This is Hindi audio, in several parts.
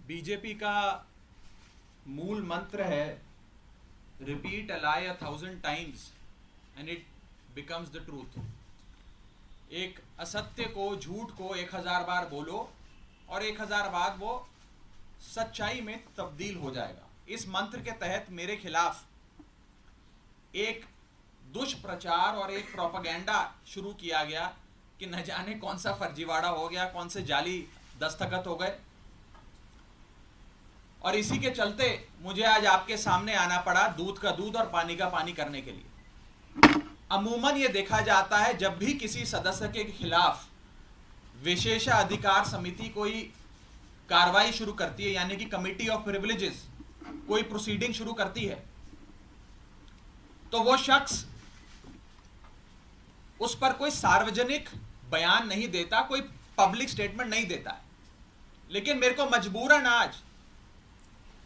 बीजेपी का मूल मंत्र है repeat a lie 1000 times and it becomes the truth. एक असत्य को, झूठ को 1000 बार बोलो और 1000 बाद वो सच्चाई में तब्दील हो जाएगा। इस मंत्र के तहत मेरे खिलाफ एक दुष्प्रचार और एक प्रोपेगेंडा शुरू किया गया कि न जाने कौन सा फर्जीवाड़ा हो गया, कौन से जाली दस्तखत हो गए, और इसी के चलते मुझे आज आपके सामने आना पड़ा दूध का दूध और पानी का पानी करने के लिए। अमूमन ये देखा जाता है जब भी किसी सदस्य के खिलाफ विशेषाधिकार समिति कोई कार्रवाई शुरू करती है, यानी कि कमिटी ऑफ प्रिविलेजेस कोई प्रोसीडिंग शुरू करती है, तो वो शख्स उस पर कोई सार्वजनिक बयान नहीं देता, कोई पब्लिक स्टेटमेंट नहीं देता है। लेकिन मेरे को मजबूरन आज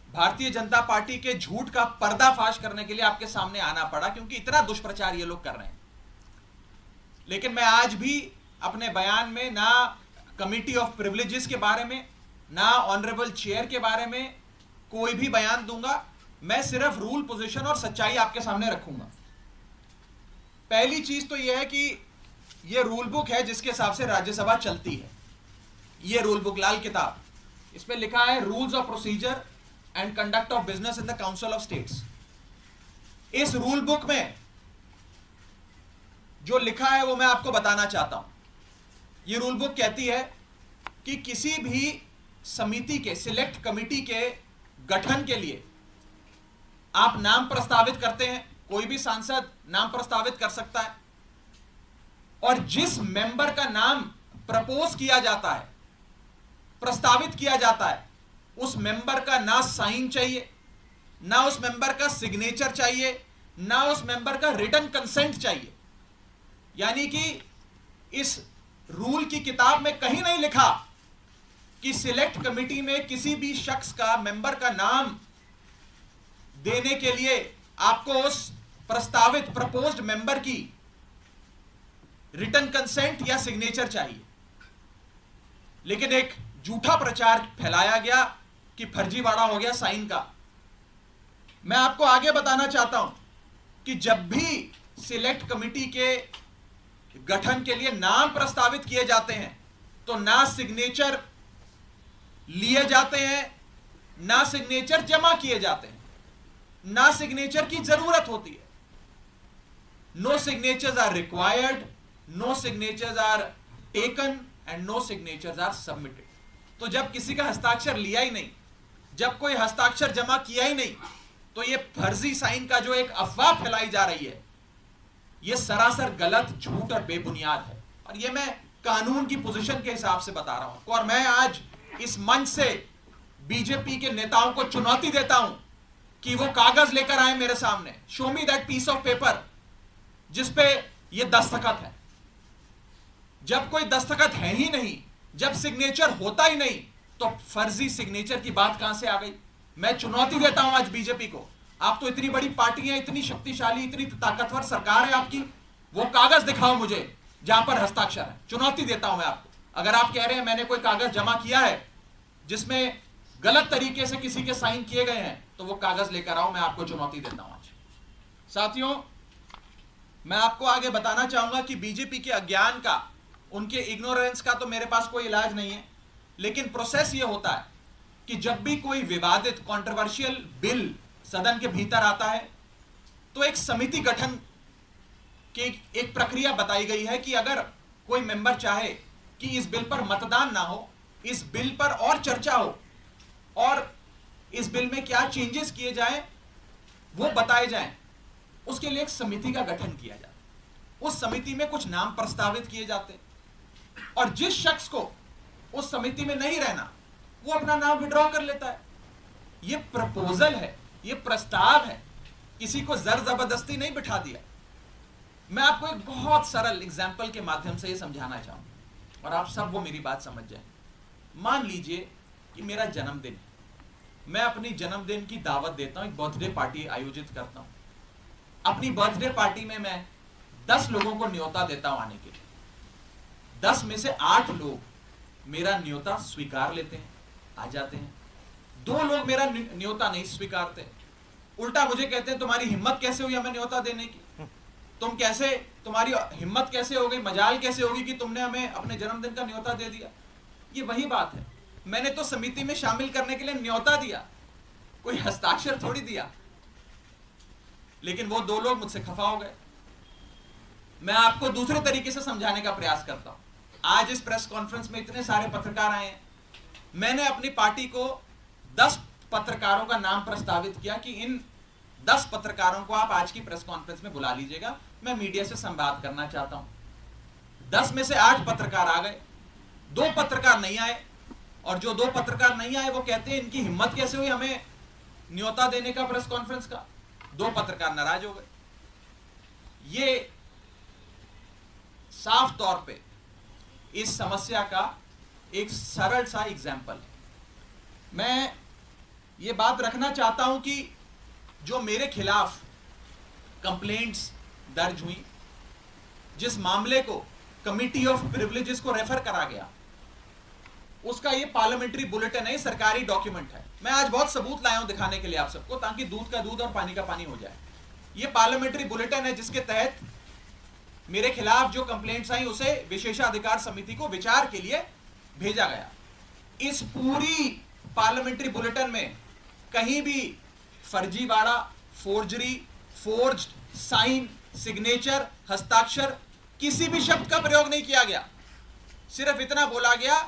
भारतीय जनता पार्टी के झूठ का पर्दाफाश करने के लिए आपके सामने आना पड़ा, क्योंकि इतना दुष्प्रचार ये लोग कर रहे हैं। लेकिन मैं आज भी अपने बयान में ना कमिटी ऑफ प्रिविलेजेस के बारे में, ना ऑनरेबल चेयर के बारे में कोई भी बयान दूंगा। मैं सिर्फ रूल, पोजीशन और सच्चाई आपके सामने रखूंगा। पहली चीज तो यह है कि यह रूल बुक है जिसके हिसाब से राज्यसभा चलती है। यह रूल बुक, लाल किताब, इस पे लिखा है rules of procedure and conduct of business in the council of states. इस रूल बुक में जो लिखा है वो मैं आपको बताना चाहता हूं। यह रूल बुक कहती है कि किसी भी समिति के, सिलेक्ट कमिटी के गठन के लिए आप नाम प्रस्तावित करते हैं, कोई भी सांसद नाम प्रस्तावित कर सकता है, और जिस मेंबर का नाम प्रपोज किया जाता है, प्रस्तावित किया जाता है, उस मेंबर का ना साइन चाहिए, ना उस मेंबर का सिग्नेचर चाहिए, ना उस मेंबर का रिटन कंसेंट चाहिए। यानी कि इस रूल की किताब में कहीं नहीं लिखा कि सिलेक्ट कमिटी में किसी भी शख्स का, मेंबर का नाम देने के लिए आपको उस प्रस्तावित, प्रपोज्ड मेंबर की रिटन कंसेंट या सिग्नेचर चाहिए। लेकिन एक झूठा प्रचार फैलाया गया कि फर्जीवाड़ा हो गया साइन का। मैं आपको आगे बताना चाहता हूं कि जब भी सिलेक्ट कमिटी के गठन के लिए नाम प्रस्तावित किए जाते हैं तो ना सिग्नेचर लिए जाते हैं, ना सिग्नेचर जमा किए जाते हैं, ना सिग्नेचर की जरूरत होती है। No signatures are required, no signatures are taken and no signatures are submitted. तो जब किसी का हस्ताक्षर लिया ही नहीं, जब कोई हस्ताक्षर जमा किया ही नहीं, तो यह फर्जी साइन का जो एक अफवाह फैलाई जा रही है, यह सरासर गलत, झूठ और बेबुनियाद है। और यह मैं कानून की पोजीशन के हिसाब से बता रहा हूं। और मैं आज इस मंच से बीजेपी के नेताओं को चुनौती देता हूं कि वो कागज लेकर आए मेरे सामने, show me that piece of paper जिसपे ये दस्तखत है। जब कोई दस्तखत है ही नहीं, जब सिग्नेचर होता ही नहीं, तो फर्जी सिग्नेचर की बात कहां से आ गई? मैं चुनौती देता हूं आज बीजेपी को। आप तो इतनी बड़ी पार्टी है, इतनी शक्तिशाली, इतनी ताकतवर सरकार है आपकी, वो कागज दिखाओ मुझे जहां पर हस्ताक्षर है। चुनौती देता हूं मैं आपको। अगर आप कह रहे हैं मैंने कोई कागज जमा किया है जिसमें गलत तरीके से किसी के साइन किए गए हैं, तो वो कागज लेकर आओ। मैं आपको चुनौती देता हूं आज। साथियों, मैं आपको आगे बताना चाहूंगा कि बीजेपी के अज्ञान का, उनके इग्नोरेंस का तो मेरे पास कोई इलाज नहीं है। लेकिन प्रोसेस ये होता है कि जब भी कोई विवादित, कंट्रोवर्शियल बिल सदन के भीतर आता है, तो एक समिति गठन की एक प्रक्रिया बताई गई है कि अगर कोई मेंबर चाहे कि इस बिल पर मतदान ना हो, इस बिल पर और चर्चा हो और इस बिल में क्या चेंजेस किए जाएं वो बताए जाएं, उसके लिए एक समिति का गठन किया जाता है। उस समिति में कुछ नाम प्रस्तावित किए जाते हैं, और जिस शख्स को उस समिति में नहीं रहना, वो अपना नाम विड्रॉ कर लेता है। ये प्रपोजल है, ये प्रस्ताव है, किसी को जर जबरदस्ती नहीं बिठा दिया। मैं आपको एक बहुत सरल एग्जाम्पल के माध्यम से ये समझाना चाहूंगा और आप सब वो मेरी बात समझ जाए। मान लीजिए कि मेरा जन्मदिन है, मैं अपनी जन्मदिन की दावत देता हूं, एक बर्थडे पार्टी आयोजित करता हूं। अपनी बर्थडे पार्टी में मैं 10 लोगों को न्योता देता हूं आने के लिए। 10 में से 8 लोग मेरा न्योता स्वीकार लेते हैं, आ जाते हैं। 2 लोग मेरा न्योता नहीं स्वीकारते, उल्टा मुझे कहते हैं तुम्हारी हिम्मत कैसे हुई हमें न्योता देने की, तुम्हारी हिम्मत कैसे हो गई, मजाल कैसे होगी कि तुमने हमें अपने जन्मदिन का न्योता दे दिया। ये वही बात है, मैंने तो समिति में शामिल करने के लिए न्योता दिया, कोई हस्ताक्षर थोड़ी दिया। लेकिन वो 2 लोग मुझसे खफा हो गए। मैं आपको दूसरे तरीके से समझाने का प्रयास करता हूं। आज इस प्रेस कॉन्फ्रेंस में इतने सारे पत्रकार आए हैं, मैंने अपनी पार्टी को 10 पत्रकारों का नाम प्रस्तावित किया कि इन 10 पत्रकारों को आप आज की प्रेस कॉन्फ्रेंस में बुला लीजिएगा, मैं मीडिया से संवाद करना चाहता हूं। 10 में से 8 पत्रकार आ गए, 2 पत्रकार नहीं आए, और जो 2 पत्रकार नहीं आए वो कहते हैं इनकी हिम्मत कैसे हुई हमें न्योता देने का प्रेस कॉन्फ्रेंस का। 2 पत्रकार नाराज हो गए। ये साफ तौर पे इस समस्या का एक सरल सा एग्जाम्पल है। मैं ये बात रखना चाहता हूं कि जो मेरे खिलाफ कंप्लेंट्स दर्ज हुई, जिस मामले को कमिटी ऑफ प्रिविलेजेस को रेफर करा गया, उसका ये पार्लियामेंट्री बुलेटिन है, सरकारी डॉक्यूमेंट है। मैं आज बहुत सबूत लाया हूं दिखाने के लिए आप सबको, ताकि दूध का दूध और पानी का पानी हो जाए। ये पार्लियामेंट्री बुलेटिन है जिसके तहत मेरे खिलाफ जो कंप्लेंट्स आई उसे विशेषाधिकार समिति को विचार के लिए भेजा गया। इस पूरी पार्लियामेंट्री बुलेटिन में कहीं भी फर्जीवाड़ा, फोर्जरी, फोर्ज्ड साइन, सिग्नेचर, हस्ताक्षर, किसी भी शब्द का प्रयोग नहीं किया गया। सिर्फ इतना बोला गया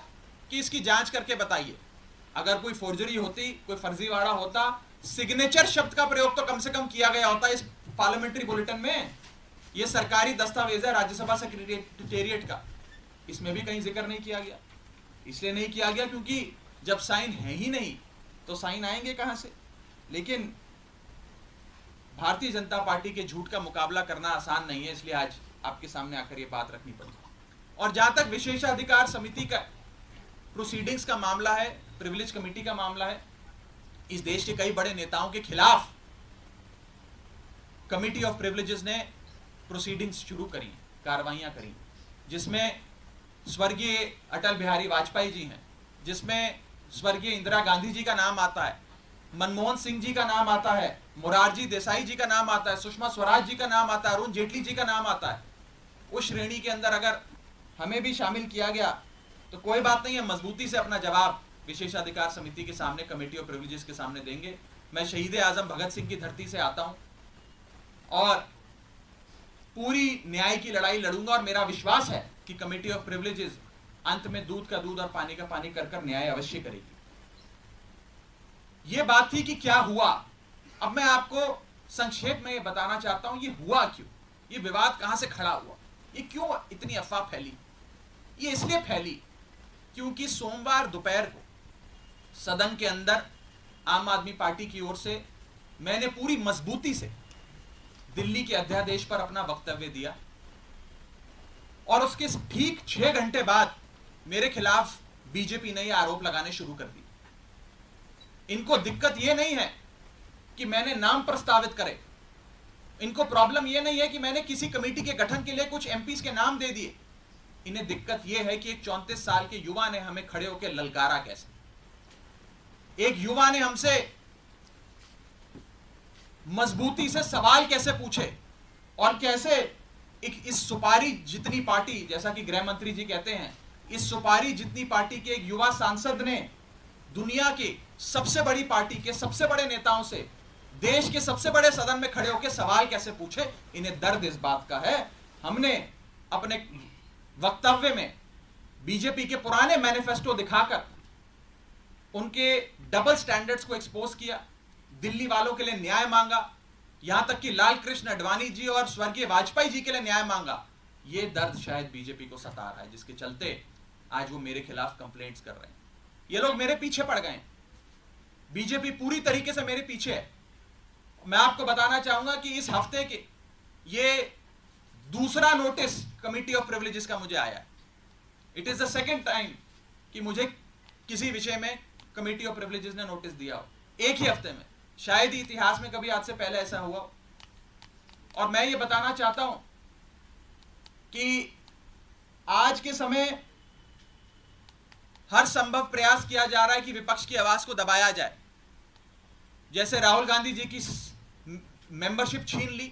कि इसकी जांच करके बताइए। अगर कोई फोर्जरी होती, कोई फर्जीवाड़ा होता, सिग्नेचर शब्द का प्रयोग तो कम से कम किया गया होता इस पार्लियामेंट्री बुलेटिन में। यह सरकारी दस्तावेज है राज्यसभा सेक्रेटेरिएट का, इसमें भी कहीं जिक्र नहीं किया गया। इसलिए नहीं किया गया क्योंकि जब साइन है ही नहीं तो साइन आएंगे कहां से। लेकिन भारतीय जनता पार्टी के झूठ का मुकाबला करना आसान नहीं है, इसलिए आज आपके सामने आकर यह बात रखनी पड़ी। और जहां तक विशेषाधिकार समिति का प्रोसीडिंग्स का मामला है, प्रिविलेज कमेटी का मामला है, इस देश के कई बड़े नेताओं के खिलाफ कमिटी ऑफ प्रिविलेजेस ने प्रोसीडिंग्स शुरू करी, कार्रवाइयां करी, जिसमें स्वर्गीय अटल बिहारी वाजपेयी जी हैं, जिसमें स्वर्गीय इंदिरा गांधी जी का नाम आता है, मनमोहन सिंह जी का नाम आता है, मोरारजी देसाई जी का नाम आता है, सुषमा स्वराज जी का नाम आता है, अरुण जेटली जी का नाम आता है। उस श्रेणी के अंदर अगर हमें भी शामिल किया गया तो कोई बात नहीं है, मजबूती से अपना जवाब विशेषाधिकार समिति के सामने, कमेटी ऑफ प्रिविलेजेस के सामने देंगे। मैं शहीद आजम भगत सिंह की धरती से आता हूं और पूरी न्याय की लड़ाई लड़ूंगा, और मेरा विश्वास है कि कमेटी ऑफ प्रिविलेजेस अंत में दूध का दूध और पानी का पानी कर कर न्याय अवश्य करेगी। यह बात थी कि क्या हुआ। अब मैं आपको संक्षेप में यह बताना चाहता हूं, यह हुआ क्यों, यह विवाद कहां से खड़ा हुआ, यह क्यों इतनी अफवाह फैली। यह इसलिए फैली क्योंकि सोमवार दोपहर को सदन के अंदर आम आदमी पार्टी की ओर से मैंने पूरी मजबूती से दिल्ली के अध्यादेश पर अपना वक्तव्य दिया, और उसके ठीक 6 घंटे बाद मेरे खिलाफ बीजेपी ने यह आरोप लगाने शुरू कर दिए। इनको दिक्कत यह नहीं है कि मैंने नाम प्रस्तावित करे, इनको प्रॉब्लम यह नहीं है कि मैंने किसी कमेटी के गठन के लिए कुछ एमपीज के नाम दे दिए। इन्हें दिक्कत यह है कि एक 34 साल के युवा ने हमें खड़े होकर ललकारा कैसे, एक युवा ने हमसे मजबूती से सवाल कैसे पूछे, और कैसे इस सुपारी जितनी पार्टी, जैसा कि गृह मंत्री जी कहते हैं, इस सुपारी जितनी पार्टी के एक युवा सांसद ने दुनिया की सबसे बड़ी पार्टी के सबसे बड़े नेताओं से देश के सबसे बड़े सदन में खड़े होकर सवाल कैसे पूछे। इन्हें दर्द इस बात का है। हमने अपने वक्तव्य में बीजेपी के पुराने मैनिफेस्टो दिखाकर उनके डबल स्टैंडर्ड्स को एक्सपोज किया, दिल्ली वालों के लिए न्याय मांगा, यहां तक कि लाल कृष्ण अडवाणी जी और स्वर्गीय वाजपेयी जी के लिए न्याय मांगा। यह दर्द शायद बीजेपी को सता रहा है, जिसके चलते आज वो मेरे खिलाफ कंप्लेंट्स कर रहे हैं। ये लोग मेरे पीछे पड़ गए, बीजेपी पूरी तरीके से मेरे पीछे है। मैं आपको बताना चाहूंगा कि इस हफ्ते के ये दूसरा नोटिस कमिटी ऑफ प्रिविलेजेस का मुझे आया है। It is the second time कि मुझे किसी विषय में कमिटी ऑफ प्रिविलेजेस ने नोटिस दिया हो एक ही हफ्ते में। शायद ही इतिहास में कभी आज से पहले ऐसा हुआ। और मैं ये बताना चाहता हूं कि आज के समय हर संभव प्रयास किया जा रहा है कि विपक्ष की आवाज को दबाया जाए। जैसे राहुल गांधी जी की मेंबरशिप छीन ली,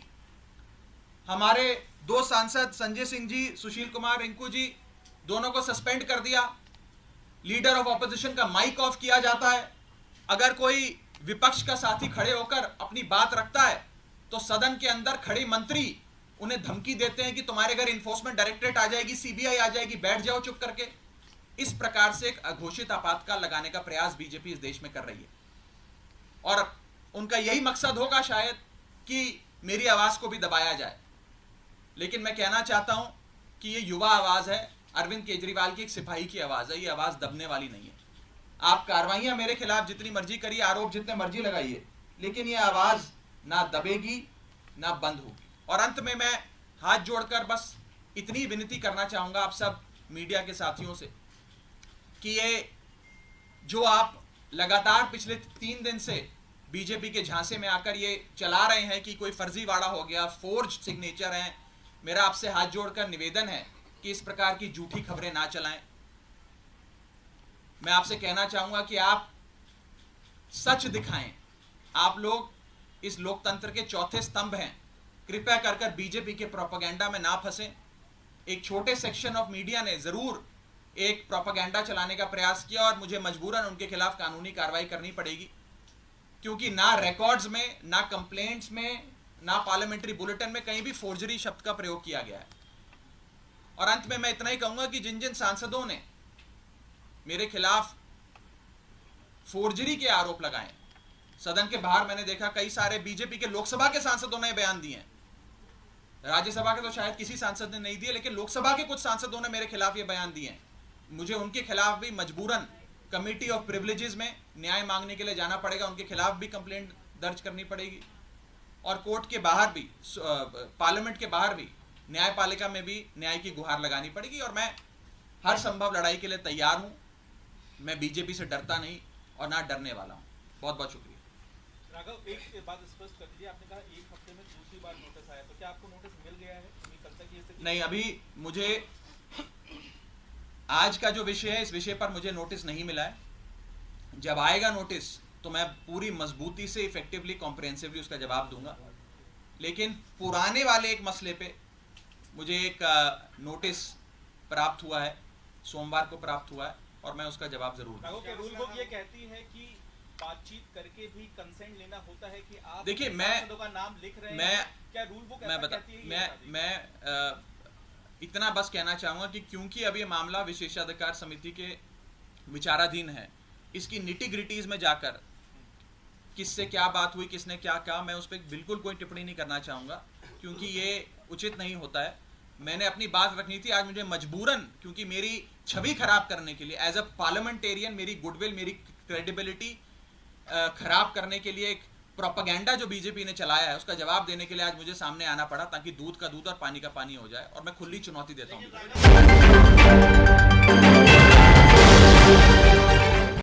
हमारे दो सांसद संजय सिंह जी, सुशील कुमार रिंकू जी, दोनों को सस्पेंड कर दिया, लीडर ऑफ ऑपोजिशन का माइक ऑफ किया जाता है। अगर कोई विपक्ष का साथी खड़े होकर अपनी बात रखता है तो सदन के अंदर खड़े मंत्री उन्हें धमकी देते हैं कि तुम्हारे घर इन्फोर्समेंट डायरेक्टरेट आ जाएगी, सीबीआई आ जाएगी, बैठ जाओ चुप करके। इस प्रकार से एक अघोषित आपातकाल लगाने का प्रयास बीजेपी इस देश में कर रही है और उनका यही मकसद होगा शायद कि मेरी आवाज को भी दबाया जाए। लेकिन मैं कहना चाहता हूं कि ये युवा आवाज है, अरविंद केजरीवाल की एक सिपाही की आवाज है, ये आवाज दबने वाली नहीं है। आप कार्रवाइयां मेरे खिलाफ जितनी मर्जी करिए, आरोप जितने मर्जी लगाइए, लेकिन ये आवाज ना दबेगी ना बंद होगी। और अंत में मैं हाथ जोड़कर बस इतनी विनती करना चाहूंगा आप सब मीडिया के साथियों से कि ये जो आप लगातार पिछले 3 दिन से बीजेपी के झांसे में आकर ये चला रहे हैं कि कोई फर्जीवाड़ा हो गया, फोर्ज सिग्नेचर हैं, मेरा आपसे हाथ जोड़कर निवेदन है कि इस प्रकार की झूठी खबरें ना चलाएं। मैं आपसे कहना चाहूंगा कि आप सच दिखाएं। आप लोग इस लोकतंत्र के चौथे स्तंभ हैं, कृपया कर बीजेपी के प्रोपेगेंडा में ना फंसें। एक छोटे सेक्शन ऑफ मीडिया ने जरूर एक प्रोपेगेंडा चलाने का प्रयास किया और मुझे मजबूरन उनके खिलाफ कानूनी कार्रवाई करनी पड़ेगी, क्योंकि ना रिकॉर्ड्स में, ना कंप्लेंट्स में, ना पार्लियामेंट्री बुलेटिन में कहीं भी फोर्जरी शब्द का प्रयोग किया गया है। और अंत में मैं इतना ही कहूंगा कि जिन जिन सांसदों ने मेरे खिलाफ फोर्जरी के आरोप लगाए, सदन के बाहर मैंने देखा कई सारे बीजेपी के लोकसभा के सांसदों ने बयान दिए हैं। राज्यसभा के तो शायद किसी सांसद ने नहीं दिए, लेकिन लोकसभा के कुछ सांसदों ने मेरे खिलाफ ये बयान दिए हैं। मुझे उनके खिलाफ भी मजबूरन कमिटी ऑफ प्रिविलेजेस में न्याय मांगने के लिए जाना पड़ेगा, उनके खिलाफ भी कंप्लेंट दर्ज करनी पड़ेगी और कोर्ट के बाहर भी, पार्लियामेंट के बाहर भी, न्यायपालिका में भी न्याय की गुहार लगानी पड़ेगी। और मैं हर संभव लड़ाई के लिए तैयार हूं। मैं बीजेपी से डरता नहीं और ना डरने वाला हूं। बहुत बहुत शुक्रिया। राघव, एक बात स्पष्ट कर दीजिए, आपने कहा 1 हफ्ते में दूसरी बार नोटिस आया, तो क्या आपको नोटिस मिल गया है? कल तक ये स्थिति नहीं, अभी मुझे आज का जो विषय है इस विषय पर मुझे नोटिस नहीं मिला है। जब आएगा नोटिस तो मैं पूरी मजबूती से, इफेक्टिवली, कॉम्प्रिहेंसिवली उसका जवाब दूंगा। लेकिन पुराने वाले एक मसले पे मुझे एक नोटिस प्राप्त हुआ है, सोमवार को प्राप्त हुआ है और मैं उसका जवाब जरूर दूंगा। रूल बुक ये कहती है कि बातचीत करके भी कंसेंट लेना होता है कि आप देखिए, सांसदों का नाम लिख रहे हैं, क्या रूल बुक ऐसा कहती है? मैं इतना बस कहना चाहूंगा कि क्योंकि अब ये मामला विशेषाधिकार समिति के विचाराधीन है, इसकी निटी ग्रिटीज में जाकर किससे क्या बात हुई, किसने क्या कहा, मैं उस पर बिल्कुल कोई टिप्पणी नहीं करना चाहूंगा, क्योंकि ये उचित नहीं होता है। मैंने अपनी बात रखनी थी, आज मुझे मजबूरन, क्योंकि मेरी छवि खराब करने के लिए, एज अ पार्लियामेंटेरियन, मेरी गुडविल, मेरी क्रेडिबिलिटी खराब करने के लिए एक प्रोपेगेंडा जो बीजेपी ने चलाया है, उसका जवाब देने के लिए आज मुझे सामने आना पड़ा, ताकि दूध का दूध और पानी का पानी हो जाए। और मैं खुली चुनौती देता हूँ।